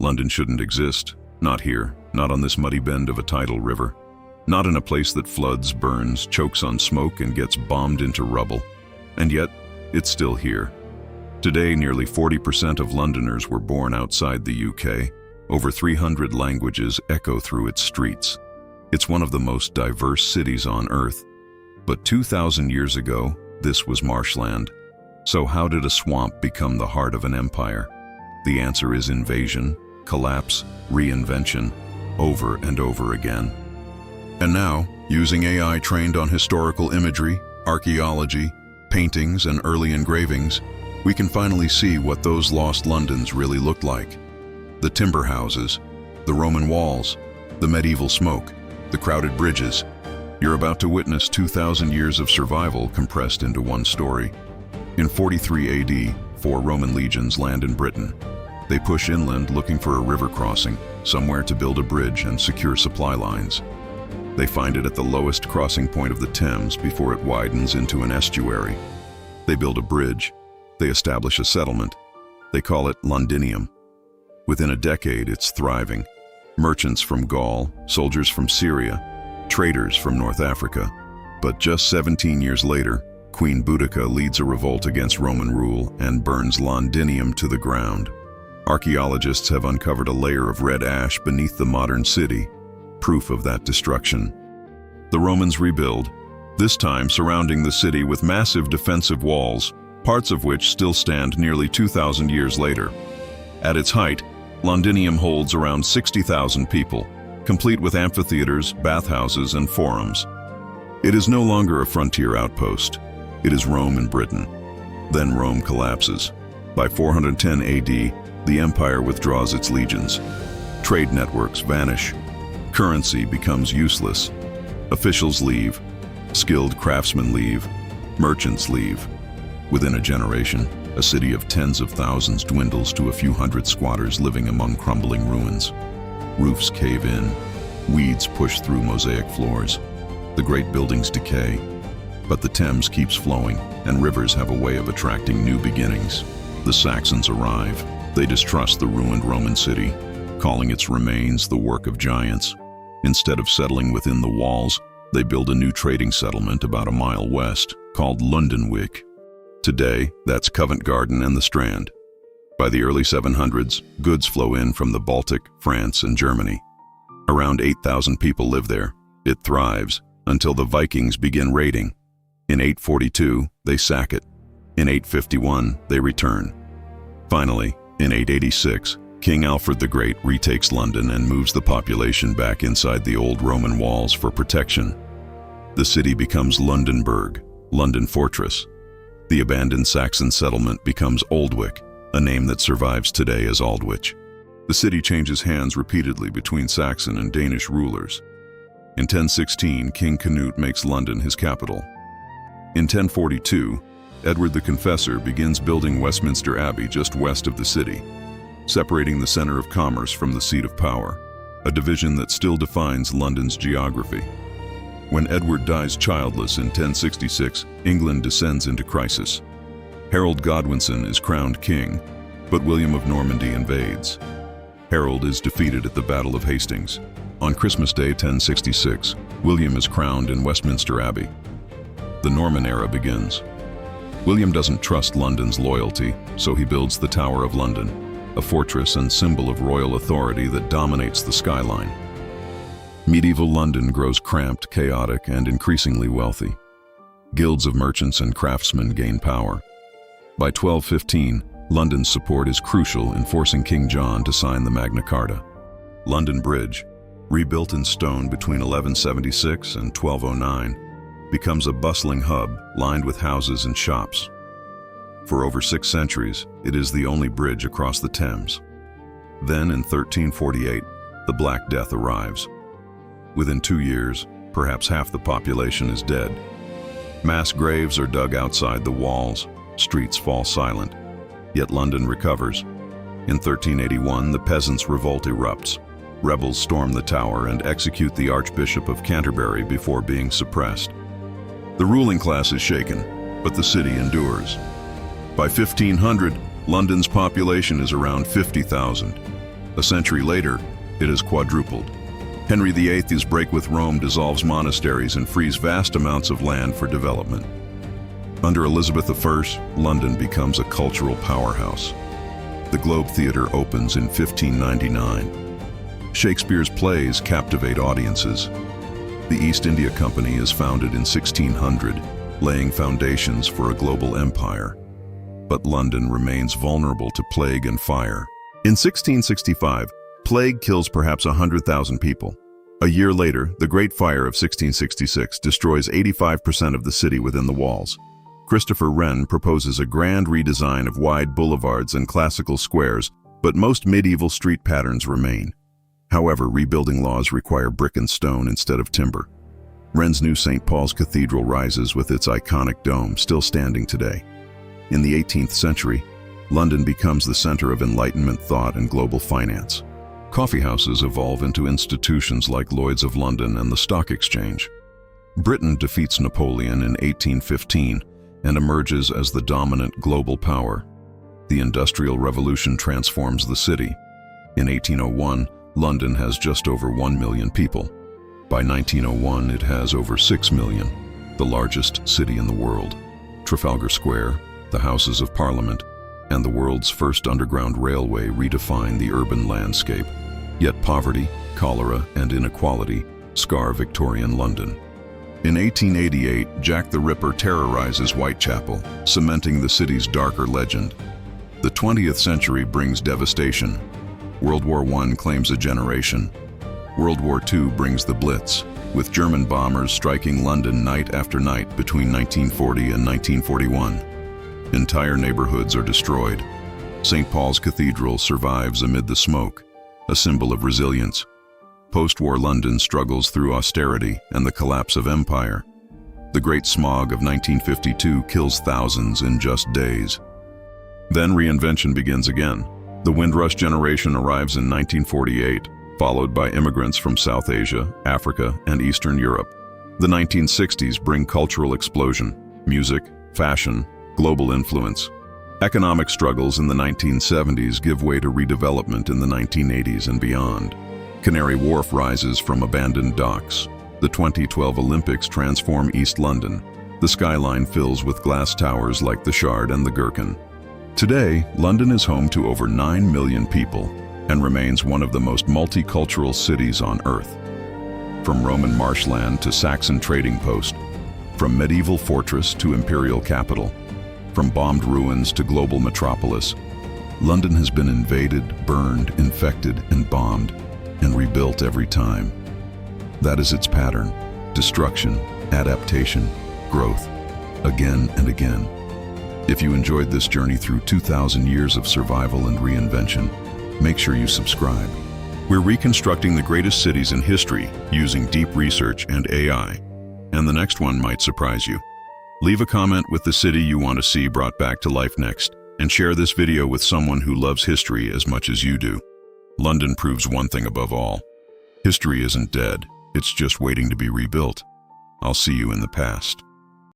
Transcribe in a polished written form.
London shouldn't exist. Not here, not on this muddy bend of a tidal river. Not in a place that floods, burns, chokes on smoke, and gets bombed into rubble. And yet, it's still here. Today, nearly 40% of Londoners were born outside the UK. Over 300 languages echo through its streets. It's one of the most diverse cities on Earth. But 2,000 years ago, this was marshland. So how did a swamp become the heart of an empire? The answer is invasion, collapse, reinvention, over and over again. And now, using AI trained on historical imagery, archaeology, paintings, and early engravings, we can finally see what those lost Londons really looked like. The timber houses, the Roman walls, the medieval smoke, the crowded bridges. You're about to witness 2,000 years of survival compressed into one story. In 43 AD, 4 Roman legions land in Britain. They push inland looking for a river crossing, somewhere to build a bridge and secure supply lines. They find it at the lowest crossing point of the Thames before it widens into an estuary. They build a bridge. They establish a settlement. They call it Londinium. Within a decade, it's thriving. Merchants from Gaul, soldiers from Syria, traders from North Africa. But just 17 years later, Queen Boudica leads a revolt against Roman rule and burns Londinium to the ground. Archaeologists have uncovered a layer of red ash beneath the modern city, proof of that destruction. The Romans rebuild, this time surrounding the city with massive defensive walls, parts of which still stand nearly 2,000 years later. At its height, Londinium holds around 60,000 people, complete with amphitheaters, bathhouses, and forums. It is no longer a frontier outpost. It is Rome in Britain. Then Rome collapses. By 410 AD, the empire withdraws its legions. Trade networks vanish. Currency becomes useless. Officials leave. Skilled craftsmen leave. Merchants leave. Within a generation, a city of tens of thousands dwindles to a few hundred squatters living among crumbling ruins. Roofs cave in. Weeds push through mosaic floors. The great buildings decay. But the Thames keeps flowing, and rivers have a way of attracting new beginnings. The Saxons arrive. They distrust the ruined Roman city, calling its remains the work of giants. Instead of settling within the walls, they build a new trading settlement about a mile west, called Lundenwic. Today, that's Covent Garden and the Strand. By the early 700s, goods flow in from the Baltic, France, and Germany. Around 8,000 people live there. It thrives until the Vikings begin raiding. In 842, they sack it. In 851, they return. Finally, in 886, King Alfred the Great retakes London and moves the population back inside the old Roman walls for protection. The city becomes Lundenburg, London Fortress. The abandoned Saxon settlement becomes Oldwick, a name that survives today as Aldwych. The city changes hands repeatedly between Saxon and Danish rulers. In 1016, King Canute makes London his capital. In 1042, Edward the Confessor begins building Westminster Abbey just west of the city, separating the center of commerce from the seat of power, a division that still defines London's geography. When Edward dies childless in 1066, England descends into crisis. Harold Godwinson is crowned king, but William of Normandy invades. Harold is defeated at the Battle of Hastings. On Christmas Day 1066, William is crowned in Westminster Abbey. The Norman era begins. William doesn't trust London's loyalty, so he builds the Tower of London, a fortress and symbol of royal authority that dominates the skyline. Medieval London grows cramped, chaotic, and increasingly wealthy. Guilds of merchants and craftsmen gain power. By 1215, London's support is crucial in forcing King John to sign the Magna Carta. London Bridge, rebuilt in stone between 1176 and 1209, becomes a bustling hub lined with houses and shops. For over 6 centuries, it is the only bridge across the Thames. Then in 1348, the Black Death arrives. Within 2 years, perhaps half the population is dead. Mass graves are dug outside the walls, streets fall silent. Yet London recovers. In 1381, the peasants' revolt erupts. Rebels storm the tower and execute the Archbishop of Canterbury before being suppressed. The ruling class is shaken, but the city endures. By 1500, London's population is around 50,000. A century later, it has quadrupled. Henry VIII's break with Rome dissolves monasteries and frees vast amounts of land for development. Under Elizabeth I, London becomes a cultural powerhouse. The Globe Theatre opens in 1599. Shakespeare's plays captivate audiences. The East India Company is founded in 1600, laying foundations for a global empire. But London remains vulnerable to plague and fire. In 1665, plague kills perhaps 100,000 people. A year later, the Great Fire of 1666 destroys 85% of the city within the walls. Christopher Wren proposes a grand redesign of wide boulevards and classical squares, but most medieval street patterns remain. However, rebuilding laws require brick and stone instead of timber. Wren's new St. Paul's Cathedral rises with its iconic dome, still standing today. In the 18th century, London becomes the center of Enlightenment thought and global finance. Coffeehouses evolve into institutions like Lloyd's of London and the Stock Exchange. Britain defeats Napoleon in 1815 and emerges as the dominant global power. The Industrial Revolution transforms the city. In 1801, London has just over 1 million people. By 1901, it has over 6 million, the largest city in the world. Trafalgar Square, the Houses of Parliament, and the world's first underground railway redefine the urban landscape. Yet poverty, cholera, and inequality scar Victorian London. In 1888, Jack the Ripper terrorizes Whitechapel, cementing the city's darker legend. The 20th century brings devastation. World War I claims a generation. World War II brings the Blitz, with German bombers striking London night after night between 1940 and 1941. Entire neighborhoods are destroyed. St. Paul's Cathedral survives amid the smoke, a symbol of resilience. Post-war London struggles through austerity and the collapse of empire. The Great Smog of 1952 kills thousands in just days. Then reinvention begins again. The Windrush generation arrives in 1948, followed by immigrants from South Asia, Africa, and Eastern Europe. The 1960s bring cultural explosion, music, fashion, global influence. Economic struggles in the 1970s give way to redevelopment in the 1980s and beyond. Canary Wharf rises from abandoned docks. The 2012 Olympics transform East London. The skyline fills with glass towers like the Shard and the Gherkin. Today, London is home to over 9 million people and remains one of the most multicultural cities on Earth. From Roman marshland to Saxon trading post, from medieval fortress to imperial capital, from bombed ruins to global metropolis, London has been invaded, burned, infected, and bombed, and rebuilt every time. That is its pattern: destruction, adaptation, growth, again and again. If you enjoyed this journey through 2,000 years of survival and reinvention, make sure you subscribe. We're reconstructing the greatest cities in history using deep research and AI, and the next one might surprise you. Leave a comment with the city you want to see brought back to life next, and share this video with someone who loves history as much as you do. London proves one thing above all: history isn't dead, it's just waiting to be rebuilt. I'll see you in the past.